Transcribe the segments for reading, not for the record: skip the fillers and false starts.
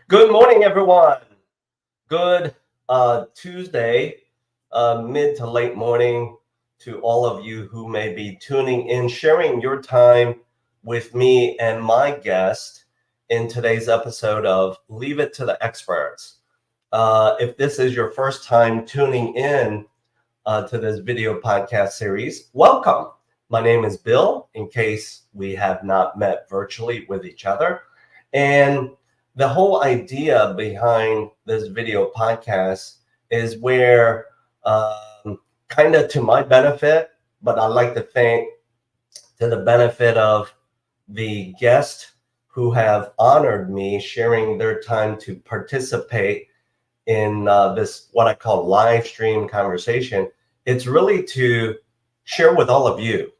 Good morning, everyone. Good Tuesday, mid to late morning to all of you who may be tuning in, sharing your time with me and my guest in today's episode of Leave It to the Experts. If this is your first time tuning in to this video podcast series, welcome. My name is Bill, in case we have not met virtually with each other. And the whole idea behind this video podcast is where kind of to my benefit, but I like to think to the benefit of the guests who have honored me sharing their time to participate in this, what I call live stream conversation. It's really to share with all of you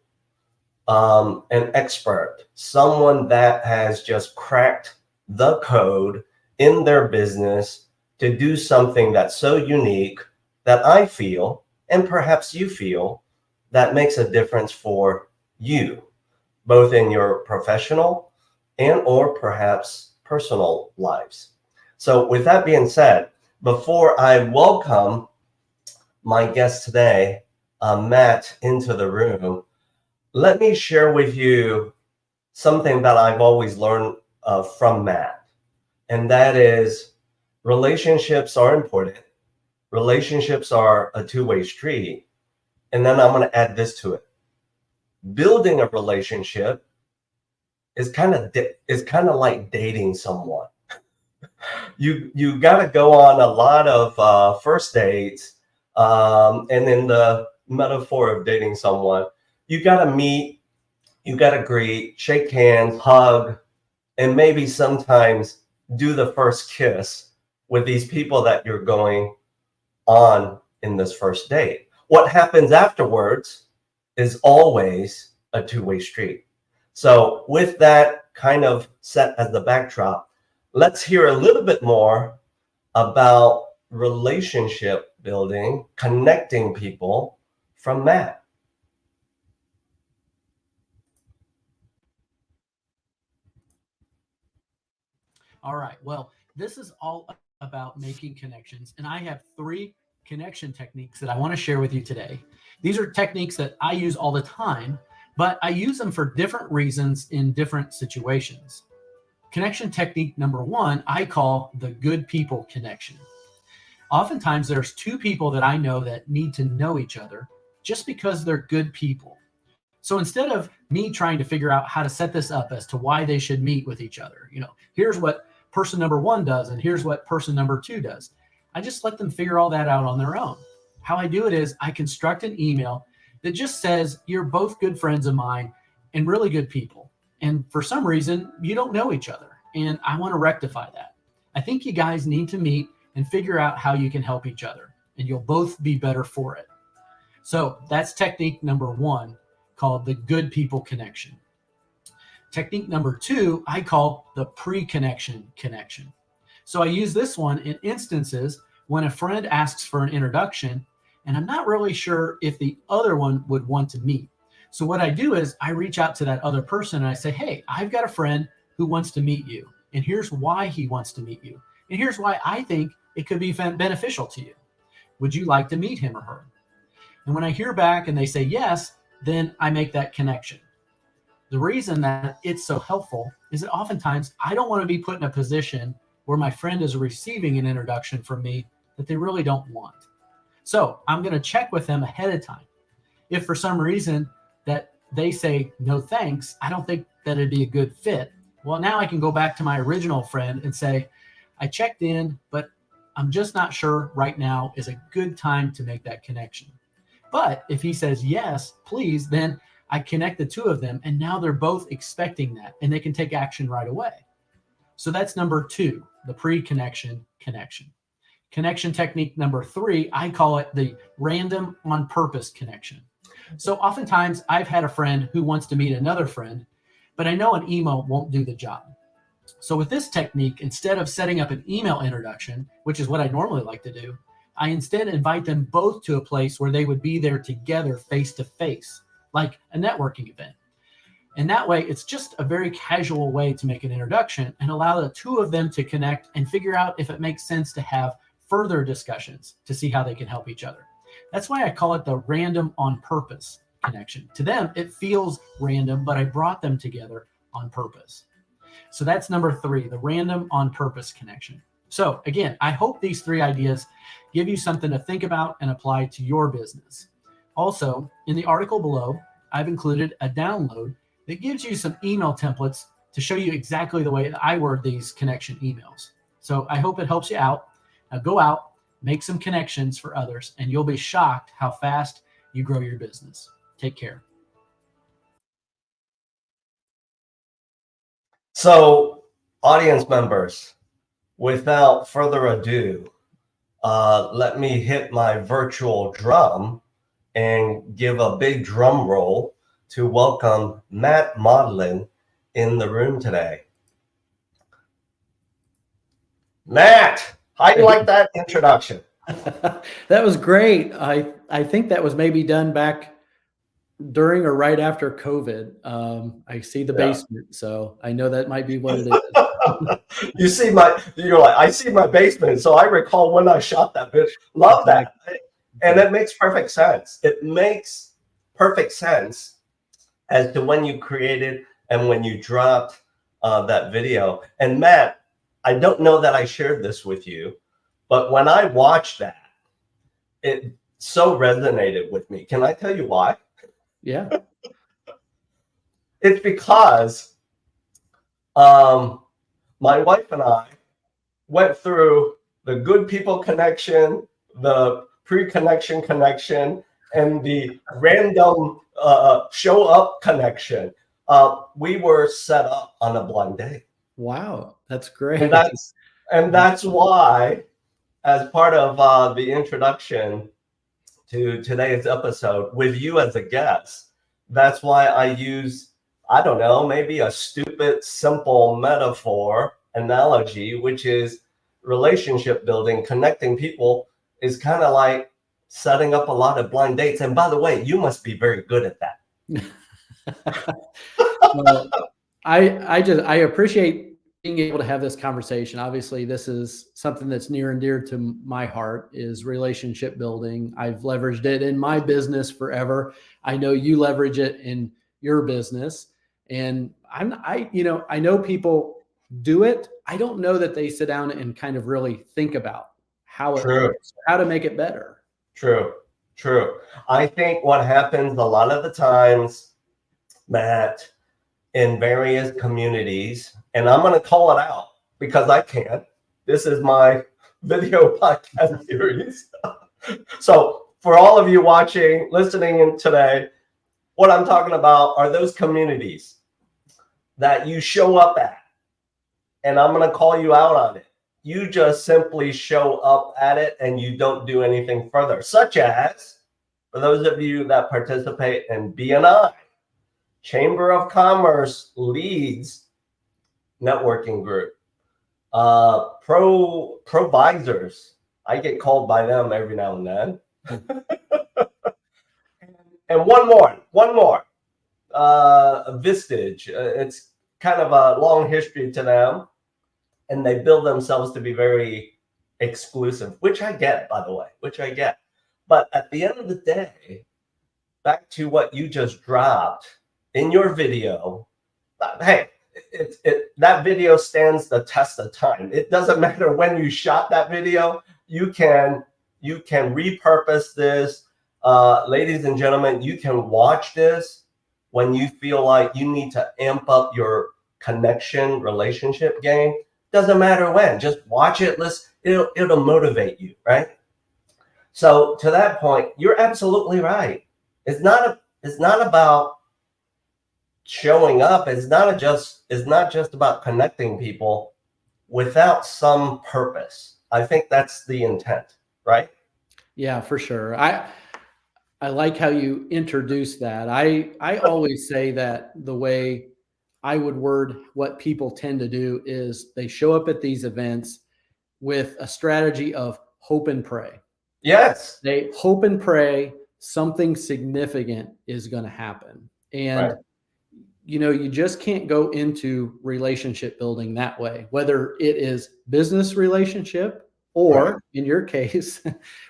an expert, someone that has just cracked the code in their business to do something that's so unique that I feel, and perhaps you feel, that makes a difference for you, both in your professional and or perhaps personal lives. So with that being said, before I welcome my guest today, Matt, into the room, let me share with you something that I've always learned from Matt, and that is relationships are important. Relationships are a two-way street. And then I'm going to add this to it. Building a relationship is kind of like dating someone. You got to go on a lot of first dates, and in the metaphor of dating someone, you got to meet, you got to greet, shake hands, hug, and maybe sometimes do the first kiss with these people that you're going on in this first date. What happens afterwards is always a two-way street. So with that kind of set as the backdrop, let's hear a little bit more about relationship building, connecting people from Matt. All right. Well, this is all about making connections. And I have 3 connection techniques that I want to share with you today. These are techniques that I use all the time, but I use them for different reasons in different situations. Connection technique number 1, I call the good people connection. Oftentimes, there's 2 people that I know that need to know each other just because they're good people. So instead of me trying to figure out how to set this up as to why they should meet with each other, here's what person number 1 does, and here's what person number 2 does. I just let them figure all that out on their own. How I do it is I construct an email that just says, you're both good friends of mine and really good people. And for some reason, you don't know each other. And I want to rectify that. I think you guys need to meet and figure out how you can help each other, and you'll both be better for it. So that's technique number 1, called the good people connection. Technique number 2, I call the pre-connection connection. So I use this one in instances when a friend asks for an introduction, and I'm not really sure if the other one would want to meet. So what I do is I reach out to that other person and I say, hey, I've got a friend who wants to meet you, and here's why he wants to meet you, and here's why I think it could be beneficial to you. Would you like to meet him or her? And when I hear back and they say yes, then I make that connection. The reason that it's so helpful is that oftentimes I don't want to be put in a position where my friend is receiving an introduction from me that they really don't want. So I'm going to check with them ahead of time. If for some reason that they say, no thanks, I don't think that it'd be a good fit. Well, now I can go back to my original friend and say, I checked in, but I'm just not sure right now is a good time to make that connection. But if he says, yes, please, then I connect the 2 of them, and now they're both expecting that, and they can take action right away. So that's number 2, the pre-connection connection. Connection technique number 3, I call it the random on purpose connection. So oftentimes I've had a friend who wants to meet another friend, but I know an email won't do the job. So with this technique, instead of setting up an email introduction, which is what I normally like to do, I instead invite them both to a place where they would be there together face to face, like a networking event. And that way, it's just a very casual way to make an introduction and allow the two of them to connect and figure out if it makes sense to have further discussions to see how they can help each other. That's why I call it the random on purpose connection. To them, it feels random, but I brought them together on purpose. So that's number 3, the random on purpose connection. So again, I hope these 3 ideas give you something to think about and apply to your business. Also, in the article below, I've included a download that gives you some email templates to show you exactly the way that I word these connection emails. So I hope it helps you out. Now go out, make some connections for others, and you'll be shocked how fast you grow your business. Take care. So, audience members, without further ado, let me hit my virtual drum and give a big drum roll to welcome Matt Maudlin in the room today. Matt, how do you like that introduction? That was great. I think that was maybe done back during or right after COVID. I see the basement, so I know that might be what it is. You see you're like, I see my basement, so I recall when I shot that bitch. Love that. And it makes perfect sense. It makes perfect sense as to when you created and when you dropped that video. And Matt, I don't know that I shared this with you, but when I watched that, it so resonated with me. Can I tell you why? Yeah. It's because my wife and I went through the good people connection, the pre-connection connection, and the random show up connection. We were set up on a blind date. Wow, that's great. And that's why, as part of the introduction to today's episode with you as a guest, that's why I use, I don't know, maybe a stupid, simple metaphor analogy, which is relationship building, connecting people is kind of like setting up a lot of blind dates. And by the way, you must be very good at that. Well, I appreciate being able to have this conversation. Obviously, this is something that's near and dear to my heart, is relationship building. I've leveraged it in my business forever. I know you leverage it in your business, and I know people do it. I don't know that they sit down and kind of really think about how it works, how to make it better. True. I think what happens a lot of the times, Matt, in various communities, and I'm going to call it out because I can. This is my video podcast series. So for all of you watching, listening in today, what I'm talking about are those communities that you show up at, and I'm going to call you out on it. You just simply show up at it and you don't do anything further, such as, for those of you that participate in BNI, Chamber of Commerce leads networking group, provisors. I get called by them every now and then. And one more, Vistage. It's kind of a long history to them, and they build themselves to be very exclusive, which I get, by the way, But at the end of the day, back to what you just dropped in your video, hey, that video stands the test of time. It doesn't matter when you shot that video. You can repurpose this. Ladies and gentlemen, you can watch this when you feel like you need to amp up your connection relationship game. Doesn't matter when, just watch it. It'll motivate you, right? So to that point, you're absolutely right. It's not about showing up. It's not just about connecting people without some purpose. I think that's the intent, right? Yeah, for sure. I like how you introduce that. I always say that the way I would word what people tend to do is they show up at these events with a strategy of hope and pray. Yes. They hope and pray something significant is going to happen. And you just can't go into relationship building that way, whether it is business relationship or in your case,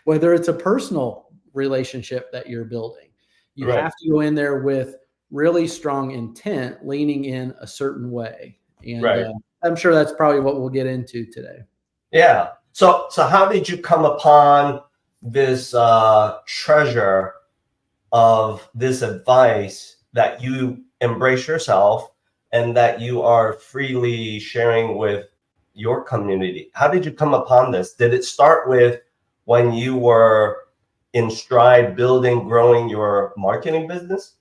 whether it's a personal relationship that you're building. You have to go in there with really strong intent, leaning in a certain way. And I'm sure that's probably what we'll get into today. Yeah. So how did you come upon this treasure of this advice that you embrace yourself and that you are freely sharing with your community? How did you come upon this? Did it start with when you were in stride building, growing your marketing business?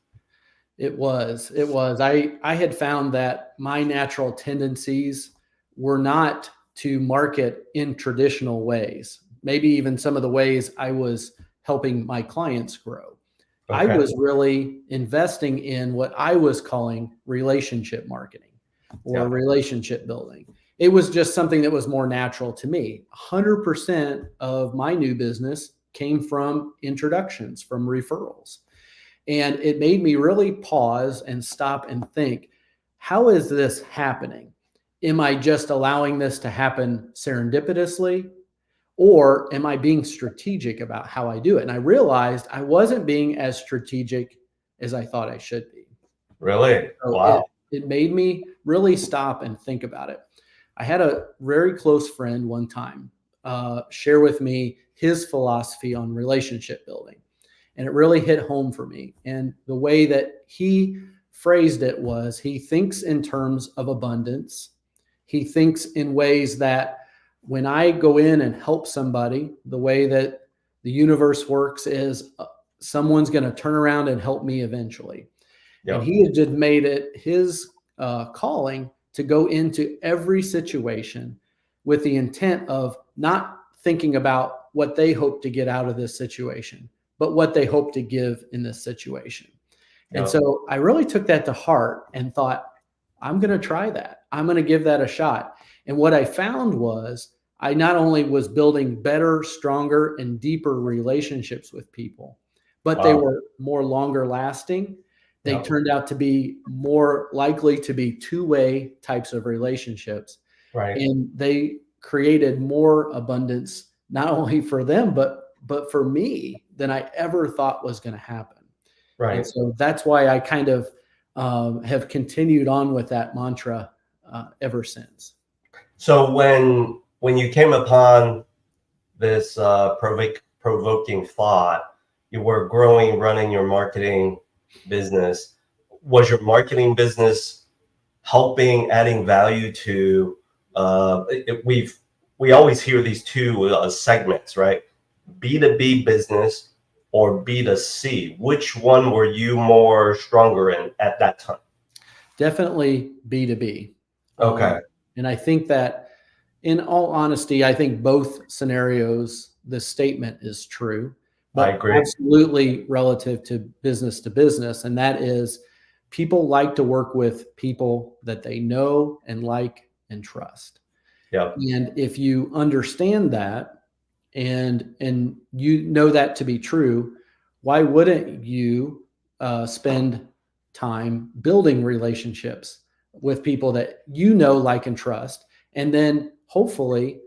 It was. I had found that my natural tendencies were not to market in traditional ways, maybe even some of the ways I was helping my clients grow. I was really investing in what I was calling relationship marketing or relationship building. It was just something that was more natural to me. 100% of my new business came from introductions, from referrals. And it made me really pause and stop and think, how is this happening? Am I just allowing this to happen serendipitously? Or am I being strategic about how I do it? And I realized I wasn't being as strategic as I thought I should be. Really? So wow. It made me really stop and think about it. I had a very close friend one time share with me his philosophy on relationship building. And it really hit home for me. And the way that he phrased it was, he thinks in terms of abundance. He thinks in ways that when I go in and help somebody, the way that the universe works is someone's going to turn around and help me eventually. And he had just made it his calling to go into every situation with the intent of not thinking about what they hope to get out of this situation, but what they hope to give in this situation. And so I really took that to heart and thought, I'm going to try that. I'm going to give that a shot. And what I found was I not only was building better, stronger, and deeper relationships with people, but they were more longer lasting. They turned out to be more likely to be two-way types of relationships. And they created more abundance, not only for them, but for me than I ever thought was going to happen. And so that's why I kind of have continued on with that mantra ever since. So when you came upon this provoking thought, you were growing, running your marketing business. Was your marketing business helping, adding value to? We always hear these two segments, right? B2B business or B2C. Which one were you more stronger in at that time? Definitely B2B. Okay. And I think that, in all honesty, I think both scenarios, the statement is true, but I agree. Absolutely relative to business. And that is, people like to work with people that they know and like and trust. And if you understand that and you know that to be true, why wouldn't you spend time building relationships with people that you know, like, and trust? And then hopefully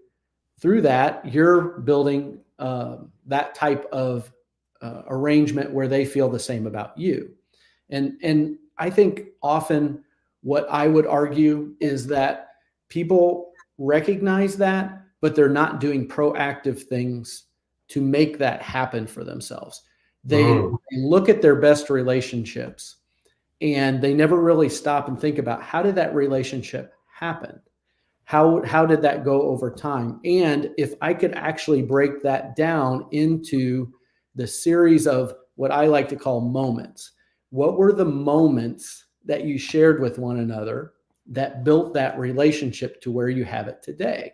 through that, you're building that type of arrangement where they feel the same about you. And I think often what I would argue is that people recognize that, but they're not doing proactive things to make that happen for themselves. They look at their best relationships and they never really stop and think about, how did that relationship happen? How did that go over time? And if I could actually break that down into the series of what I like to call moments, what were the moments that you shared with one another that built that relationship to where you have it today?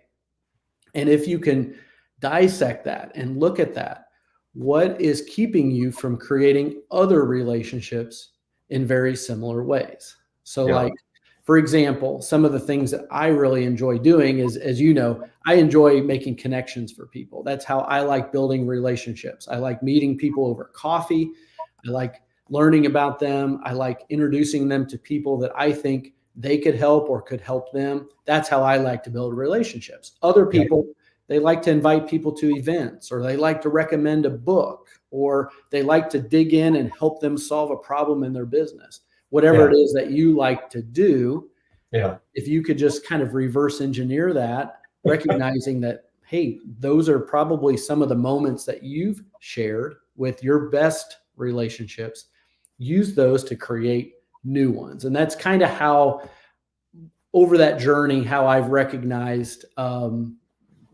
And if you can dissect that and look at that, what is keeping you from creating other relationships in very similar ways? So like, for example, some of the things that I really enjoy doing is, as you know, I enjoy making connections for people. That's how I like building relationships. I like meeting people over coffee. I like learning about them. I like introducing them to people that I think they could help or could help them. That's how I like to build relationships. Other people, they like to invite people to events, or they like to recommend a book, or they like to dig in and help them solve a problem in their business. Whatever it is that you like to do, if you could just kind of reverse engineer that, recognizing that, hey, those are probably some of the moments that you've shared with your best relationships, use those to create new ones. And that's kind of how, over that journey, how I've recognized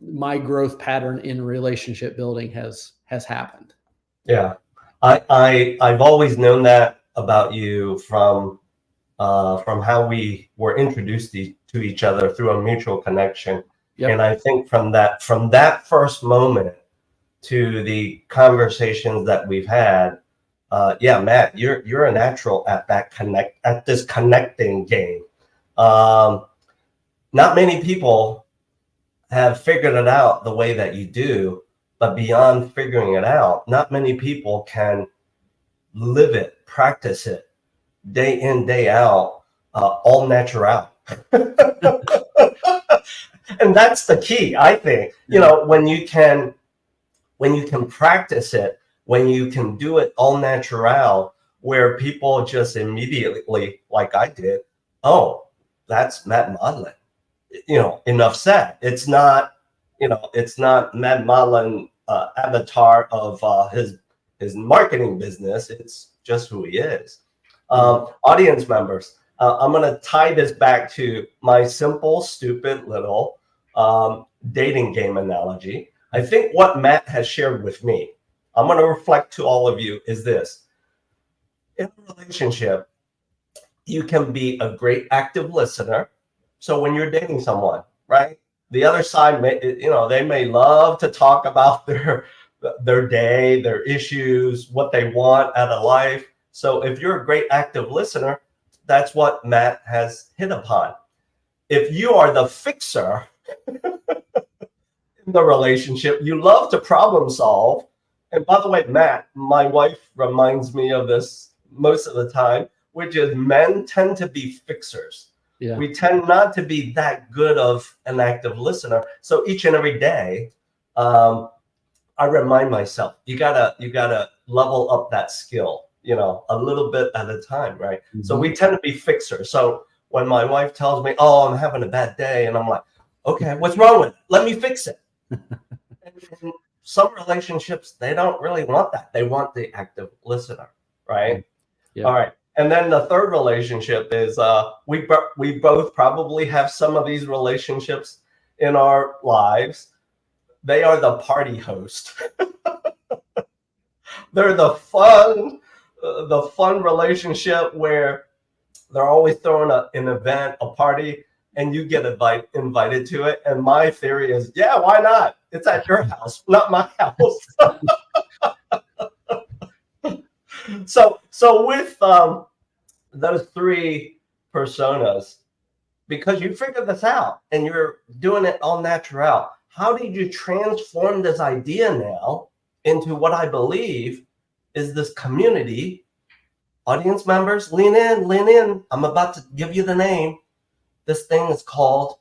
my growth pattern in relationship building has happened. Yeah, I've always known that about you from how we were introduced to each other through a mutual connection. And I think from that first moment to the conversations that we've had, Matt, you're a natural at this connecting game. Not many people have figured it out the way that you do, but beyond figuring it out, not many people can live it, practice it, day in, day out, all natural. And that's the key, I think. You know, when you can practice it, when you can do it all natural, where people just immediately, like I did, oh, that's Matt Maudlin. You know, enough said. It's not Matt Maudlin avatar of his marketing business. It's just who he is. Audience members, I'm going to tie this back to my simple, stupid little dating game analogy. I think what Matt has shared with me, I'm going to reflect to all of you, is this. In a relationship, you can be a great active listener. So when you're dating someone, right, the other side may, they may love to talk about their day, their issues, what they want out of life. So if you're a great active listener, that's what Matt has hit upon. If you are the fixer in the relationship, you love to problem solve. And by the way, Matt, my wife reminds me of this most of the time, which is men tend to be fixers. Yeah. We tend not to be that good of an active listener. So each and every day, I remind myself, you gotta level up that skill, a little bit at a time, right? Mm-hmm. So we tend to be fixers. So when my wife tells me, oh, I'm having a bad day, and I'm like, okay, what's wrong with it? Let me fix it. And some relationships, they don't really want that. They want the active listener, right? Yeah. All right. And then the third relationship is we both probably have some of these relationships in our lives. They are the party host. They're the fun relationship where they're always throwing an event, a party, and you get invited to it. And my theory is, yeah, why not? It's at your house, not my house. So with those three personas, because you figured this out and you're doing it all natural, how did you transform this idea now into what I believe is this community? Audience members, lean in. I'm about to give you the name. This thing is called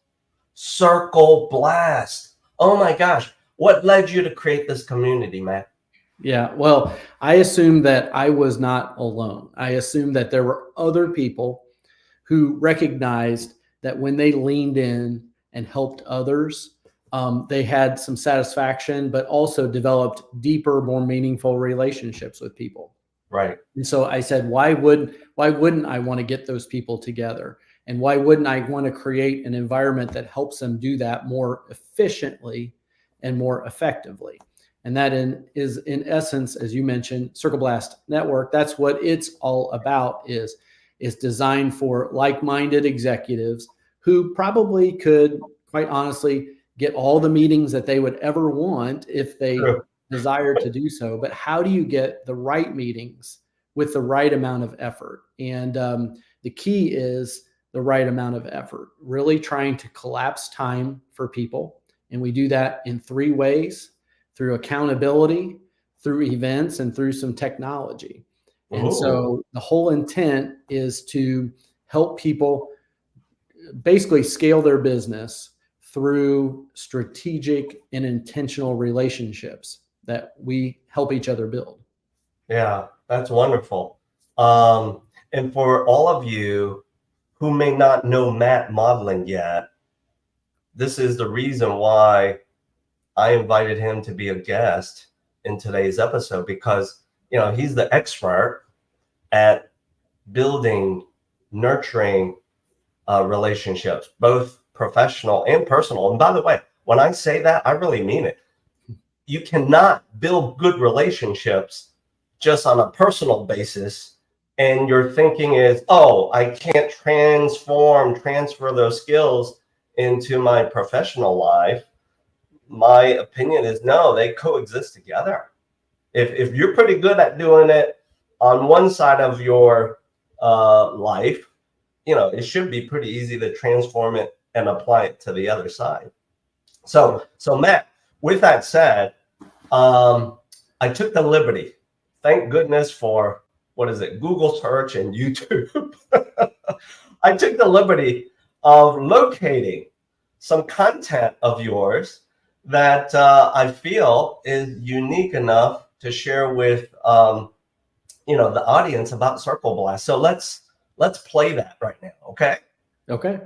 Circleblast. Oh my gosh. What led you to create this community, Matt? Yeah, well, I assumed that I was not alone. I assumed that there were other people who recognized that when they leaned in and helped others, they had some satisfaction, but also developed deeper, more meaningful relationships with people. Right. And so I said, why wouldn't I want to get those people together? And why wouldn't I want to create an environment that helps them do that more efficiently and more effectively? And that is in essence, as you mentioned, Circleblast Network. That's what it's all about, is designed for like-minded executives who probably could, quite honestly, get all the meetings that they would ever want if they desire to do so. But how do you get the right meetings with the right amount of effort? And the key is the right amount of effort, really trying to collapse time for people. And we do that in three ways: through accountability, through events, and through some technology. And Ooh. so the whole intent is to help people basically scale their business through strategic and intentional relationships that we help each other build. Yeah, that's wonderful. And for all of you who may not know Matt Maudlin yet, this is the reason why I invited him to be a guest in today's episode, because, you know, he's the expert at building, nurturing relationships, both professional and personal. And by the way, when I say that, I really mean it. You cannot build good relationships just on a personal basis, and your thinking is, oh, I can't transfer those skills into my professional life. My opinion is no, they coexist together. If you're pretty good at doing it on one side of your life, you know, it should be pretty easy to transform it and apply it to the other side. So Matt, with that said, I took the liberty, thank goodness for, what is it, Google search and YouTube. I took the liberty of locating some content of yours that I feel is unique enough to share with you know, the audience about Circleblast. So let's play that right now, okay? Okay.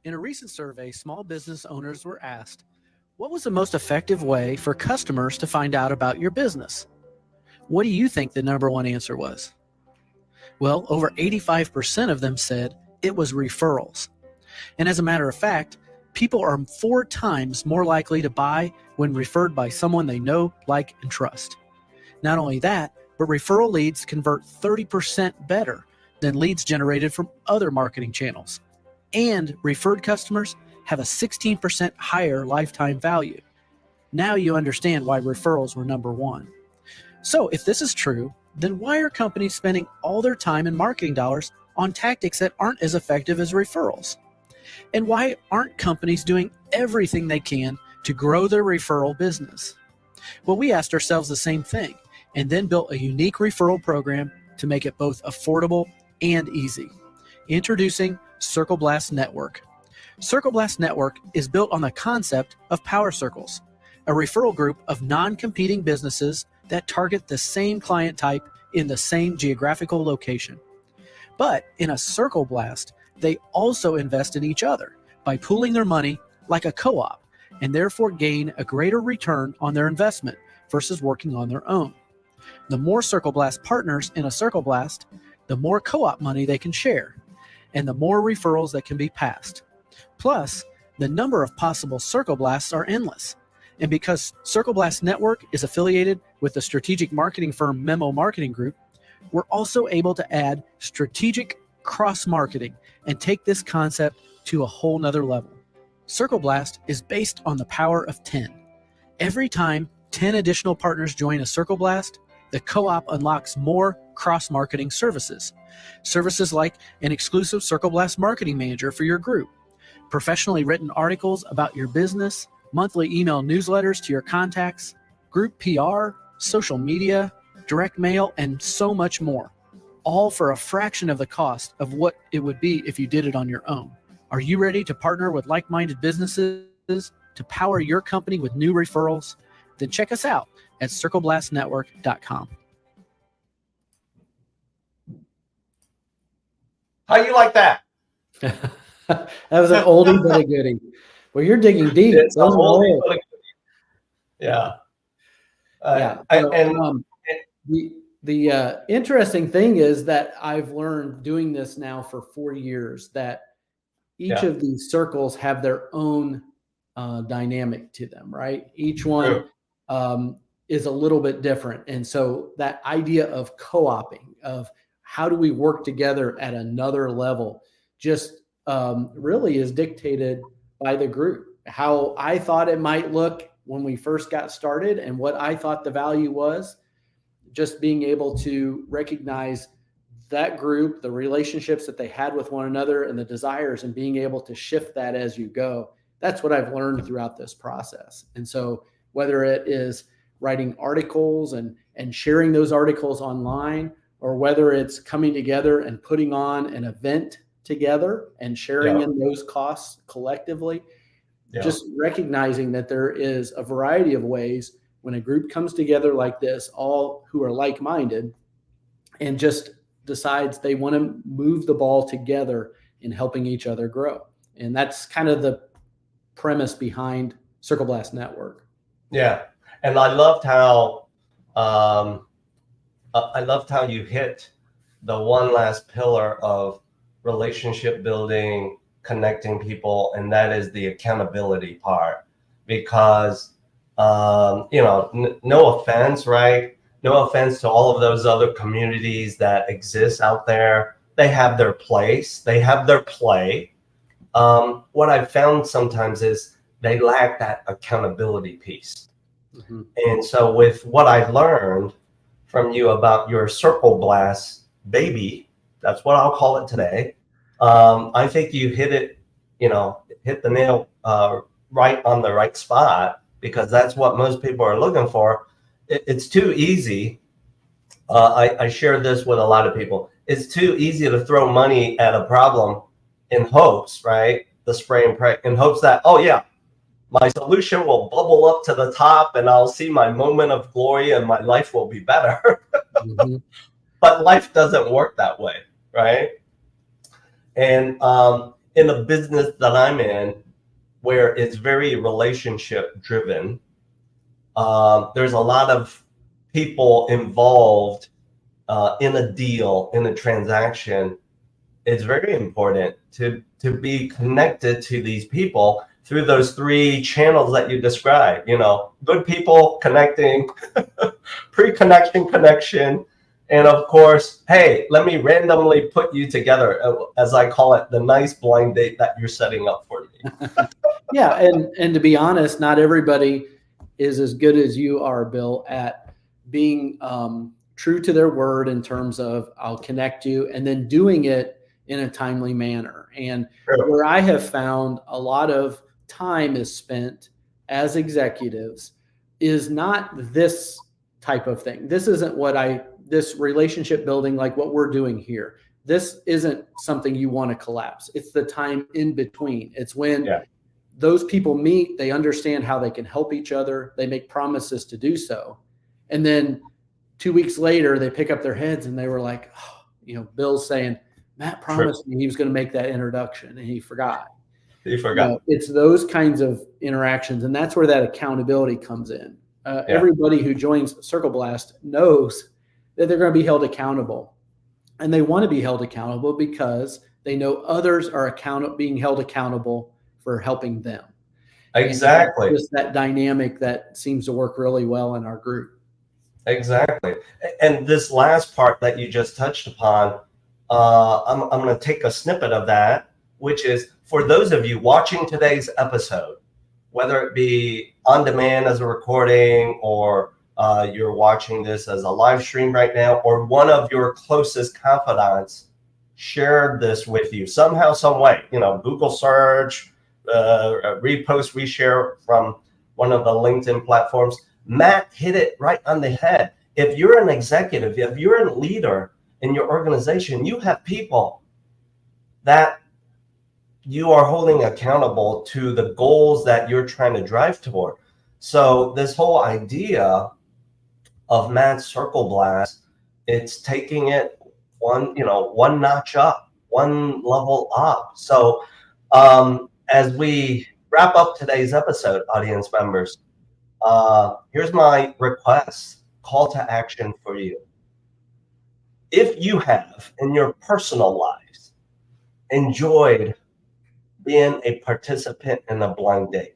In a recent survey, small business owners were asked, what was the most effective way for customers to find out about your business? What do you think the number one answer was? Well, over 85% of them said it was referrals. And as a matter of fact, people are 4 times more likely to buy when referred by someone they know, like, and trust. Not only that, but referral leads convert 30% better than leads generated from other marketing channels. And referred customers have a 16% higher lifetime value. Now you understand why referrals were number one. So if this is true, then why are companies spending all their time and marketing dollars on tactics that aren't as effective as referrals? And why aren't companies doing everything they can to grow their referral business? Well, we asked ourselves the same thing and then built a unique referral program to make it both affordable and easy. Introducing Circleblast Network. Circleblast Network is built on the concept of power circles, a referral group of non-competing businesses that target the same client type in the same geographical location. But in a Circleblast, they also invest in each other by pooling their money like a co-op, and therefore gain a greater return on their investment versus working on their own. The more Circleblast partners in a Circleblast, the more co-op money they can share, and the more referrals that can be passed. Plus, the number of possible Circleblasts are endless. And because Circleblast Network is affiliated with the strategic marketing firm Memo Marketing Group, we're also able to add strategic cross-marketing and take this concept to a whole nother level. Circleblast is based on the power of 10. Every time 10 additional partners join a Circleblast, the co-op unlocks more cross-marketing services. Services like an exclusive Circleblast marketing manager for your group, professionally written articles about your business, monthly email newsletters to your contacts, group PR, social media, direct mail, and so much more. All for a fraction of the cost of what it would be if you did it on your own. Are you ready to partner with like-minded businesses to power your company with new referrals? Then check us out at circleblastnetwork.com. How you like that? That was an oldie but a goodie. Well, you're digging deep. It's a Those are oldie old. but a goodie. Yeah. Yeah. So, the interesting thing is that I've learned doing this now for 4 years that each of these circles have their own dynamic to them, right? Each one is a little bit different. And so that idea of co-oping, of how do we work together at another level, just really is dictated by the group. How I thought it might look when we first got started and what I thought the value was, just being able to recognize that group, the relationships that they had with one another and the desires, and being able to shift that as you go. That's what I've learned throughout this process. And so whether it is writing articles and sharing those articles online, or whether it's coming together and putting on an event together and sharing in those costs collectively. Just recognizing that there is a variety of ways when a group comes together like this, all who are like-minded, and just decides they want to move the ball together in helping each other grow. And that's kind of the premise behind Circleblast Network. Yeah. And I loved how you hit the one last pillar of relationship building, connecting people, and that is the accountability part. Because no offense, right? No offense to all of those other communities that exist out there. They have their place. They have their play. What I've found sometimes is they lack that accountability piece. Mm-hmm. And so with what I learned from you about your Circleblast baby, that's what I'll call it today. I think you hit it, hit the nail right on the right spot, because that's what most people are looking for. It's too easy. I share this with a lot of people. It's too easy to throw money at a problem in hopes, right? The spray and pray, in hopes that, oh yeah, my solution will bubble up to the top and I'll see my moment of glory and my life will be better. Mm-hmm. But life doesn't work that way, right? And in the business that I'm in, where it's very relationship driven, there's a lot of people involved in a deal, in a transaction. It's very important to be connected to these people through those three channels that you described. Good people connecting, pre-connection, connection, and of course, hey, let me randomly put you together, as I call it, the nice blind date that you're setting up for me. Yeah, and to be honest, not everybody is as good as you are, Bill, at being true to their word in terms of I'll connect you, and then doing it in a timely manner. And where I have found a lot of time is spent as executives is not this type of thing. This isn't this relationship building like what we're doing here. This isn't something you want to collapse. It's the time in between. It's when those people meet, they understand how they can help each other. They make promises to do so. And then 2 weeks later, they pick up their heads and they were like, Bill's saying, Matt promised me he was going to make that introduction and he forgot. He forgot. It's those kinds of interactions. And that's where that accountability comes in. Everybody who joins Circleblast knows that they're going to be held accountable. And they want to be held accountable because they know others are being held accountable for helping them. Exactly. Just that dynamic that seems to work really well in our group. Exactly. And this last part that you just touched upon, I'm going to take a snippet of that, which is for those of you watching today's episode, whether it be on demand as a recording or you're watching this as a live stream right now, or one of your closest confidants shared this with you somehow, some way, Google search, repost, reshare from one of the LinkedIn platforms. Matt hit it right on the head. If you're an executive, if you're a leader in your organization, you have people that you are holding accountable to the goals that you're trying to drive toward. So this whole idea of Matt's Circleblast, it's taking it one notch up, one level up. So as we wrap up today's episode, audience members, here's my request, call to action for you. If you have in your personal lives enjoyed being a participant in a blind date,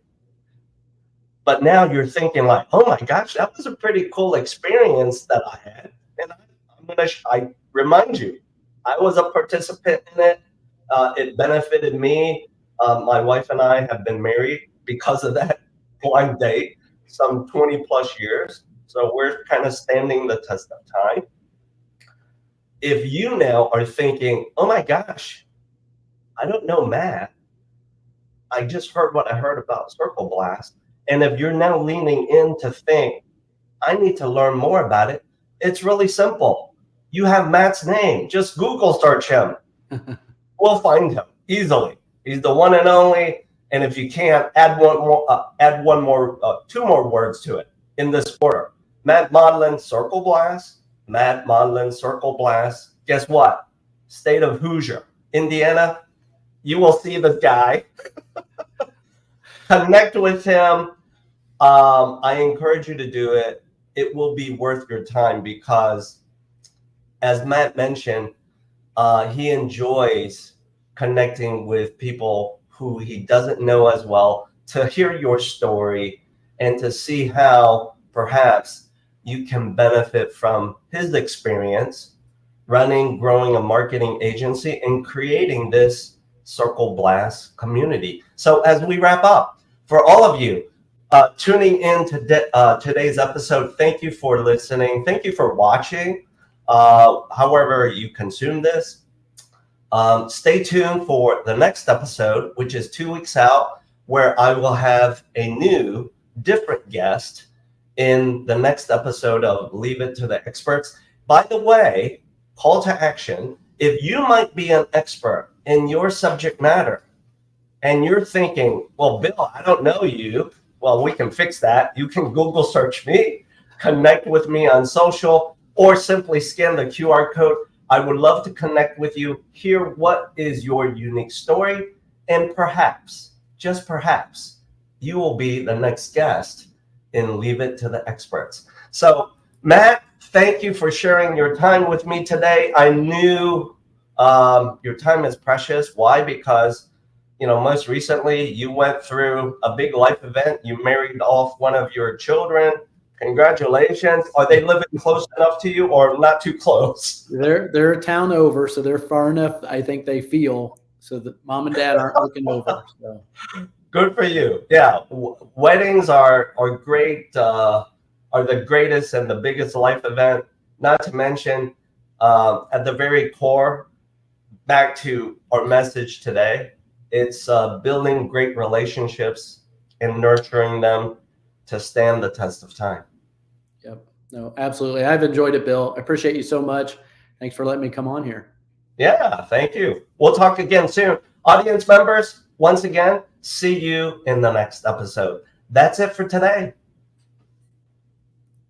but now you're thinking like, oh my gosh, that was a pretty cool experience that I had. And I remind you, I was a participant in it. It benefited me. My wife and I have been married because of that blind date, some 20 plus years. So we're kind of standing the test of time. If you now are thinking, oh my gosh, I don't know Matt. I just heard what I heard about Circleblast, And if you're now leaning in to think, I need to learn more about it, it's really simple. You have Matt's name. Just Google search him. We'll find him easily. He's the one and only. And if you can't, add two more words to it in this order. Matt Maudlin, Circleblast. Matt Maudlin, Circleblast. Guess what? State of Hoosier, Indiana. You will see this guy. Connect with him. I encourage you to do it. It will be worth your time because, as Matt mentioned, he enjoys connecting with people who he doesn't know as well, to hear your story and to see how perhaps you can benefit from his experience running, growing a marketing agency and creating this Circleblast community. So as we wrap up, for all of you tuning in to today's episode, thank you for listening. Thank you for watching. However you consume this. Stay tuned for the next episode, which is 2 weeks out, where I will have a new, different guest in the next episode of Leave It to the Experts. By the way, call to action. If you might be an expert in your subject matter and you're thinking, well, Bill, I don't know you. Well, we can fix that. You can Google search me, connect with me on social, or simply scan the QR code. I would love to connect with you, hear what is your unique story, and perhaps, just perhaps, you will be the next guest in Leave It to the Experts. So, Matt, thank you for sharing your time with me today. I knew your time is precious. Why? Because, most recently you went through a big life event. You married off one of your children. Congratulations. Are they living close enough to you or not too close? They're a town over, so they're far enough, I think they feel, so that mom and dad aren't looking over. So. Good for you. Yeah. Weddings are great, are the greatest and the biggest life event, not to mention at the very core, back to our message today, it's building great relationships and nurturing them to stand the test of time. Yep. No, absolutely. I've enjoyed it, Bill. I appreciate you so much. Thanks for letting me come on here. Yeah, thank you. We'll talk again soon. Audience members, once again, see you in the next episode. That's it for today.